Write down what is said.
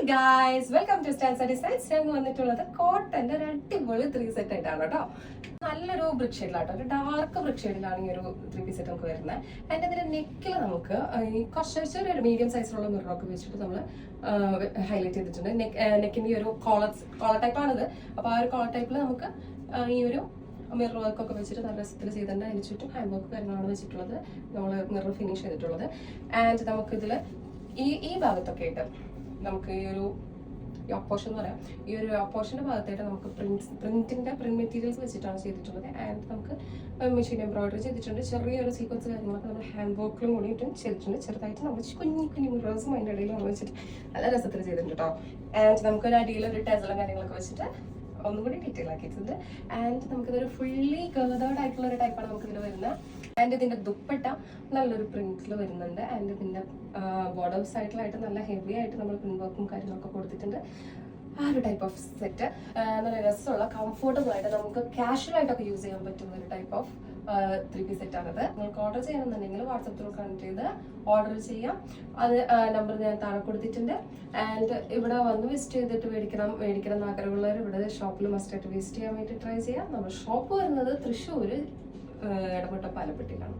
Guys, welcome to Stan's designs. ഞാൻ വന്നിട്ടുള്ളത് കോട്ടന്റെ ഒരു അടിപൊളി 3 സെറ്റ് ആയിട്ടാണ് കേട്ടോ. നല്ലൊരു ബ്രിക് ഷെയ്ഡിലാട്ടോ, ഒരു ഡാർക്ക് ബ്രിക് ഷെയ്ഡിലാണ് ഈ ഒരു 3 പീസ് സെറ്റ് നമുക്ക് വരുന്നത്. അതിന്റെ അതിന്റെ നെക്കിൽ നമുക്ക് ഈ കുറച്ച് ഒരു മീഡിയം സൈസിലുള്ള മിററൊക്കെ വെച്ചിട്ട് നമ്മൾ ഹൈലൈറ്റ് ചെയ്തിട്ടുണ്ട്. നെക്കിന്റെ ഈ ഒരു കോളർ ടൈപ്പാണിത്. അപ്പൊ ആ ഒരു കോളർ ടൈപ്പിൽ നമുക്ക് ഈ ഒരു മിറർ വർക്കൊക്കെ വെച്ചിട്ട് നല്ല രസത്തിൽ ചെയ്തിട്ടുണ്ട്. അതിന് ചുറ്റും ഹാൻഡ് വർക്ക് കാര്യങ്ങളാണ് വെച്ചിട്ടുള്ളത്. നമ്മൾ മിറർ ഫിനിഷ് ചെയ്തിട്ടുള്ളത്. ആൻഡ് നമുക്കിതിൽ ഈ ഭാഗത്തൊക്കെ ആയിട്ട് നമുക്ക് ഈ ഒരു ഓപ്പോഷൻ എന്ന് പറയാം, ഈ ഒരു ഓപ്പോഷന്റെ ഭാഗത്തായിട്ട് നമുക്ക് പ്രിന്റ് മെറ്റീരിയൽസ് വെച്ചിട്ടാണ് ചെയ്തിട്ടുള്ളത്. ആൻഡ് നമുക്ക് മെഷീൻ എംബ്രോയിഡറി ചെയ്തിട്ടുണ്ട്. ചെറിയൊരു സീക്വൻസ് കാര്യങ്ങളൊക്കെ നമ്മൾ ഹാൻഡ് വർക്കിലും കൂടിയിട്ടും ചെയ്തിട്ടുണ്ട്. ചെറുതായിട്ട് നമ്മൾ കുഞ്ഞു മിറേഴ്സും അതിൻ്റെ ഇടയിൽ നമ്മൾ വെച്ചിട്ട് നല്ല രസത്തിൽ ചെയ്തിട്ടുണ്ട് കേട്ടോ. ആൻഡ് നമുക്കൊരു അടിയിൽ ഒരു ടെസലും കാര്യങ്ങളൊക്കെ വെച്ചിട്ട് ഒന്നും കൂടി ഡീറ്റെയിൽ ആക്കിയിട്ടുണ്ട്. ആൻഡ് നമുക്കിതൊരു ഫുള്ളി ഗേർഡേഡ് ആയിട്ടുള്ള ഒരു ടൈപ്പാണ് നമുക്കിതിൽ വരുന്നത്. ആൻഡ് ഇതിന്റെ ദുപ്പട്ട നല്ലൊരു പ്രിന്റിൽ വരുന്നുണ്ട്. ആൻഡ് ഇതിന്റെ ബോർഡർ സൈഡിലായിട്ട് നല്ല ഹെവി ആയിട്ട് നമ്മൾ പ്രിന്റ് വർക്കും കാര്യങ്ങളൊക്കെ കൊടുത്തിട്ടുണ്ട്. ആ ഒരു ടൈപ്പ് ഓഫ് സെറ്റ് നല്ല രസമുള്ള കംഫർട്ടബിൾ ആയിട്ട് നമുക്ക് കാഷ്വൽ ആയിട്ടൊക്കെ യൂസ് ചെയ്യാൻ പറ്റുന്ന ഒരു ടൈപ്പ് ഓഫ് 3 പീസ് സെറ്റ് ആണത്. നിങ്ങൾക്ക് ഓർഡർ ചെയ്യണമെന്നുണ്ടെങ്കിൽ വാട്സപ്പ് ത്രൂ കണക്ട് ചെയ്ത് ഓർഡർ ചെയ്യാം. അത് നമ്പർ ഞാൻ താഴെ കൊടുത്തിട്ടുണ്ട്. ആൻഡ് ഇവിടെ വന്ന് വിസിറ്റ് ചെയ്തിട്ട് മേടിക്കണം ആഗ്രഹമുള്ളവർ ഇവിടെ ഷോപ്പിൽ മസ്റ്റായിട്ട് വിസിറ്റ് ചെയ്യാൻ വേണ്ടി ട്രൈ ചെയ്യാം. നമ്മുടെ ഷോപ്പ് വരുന്നത് തൃശ്ശൂർ എടമുട്ട പാലപ്പെട്ടിയിലാണ്.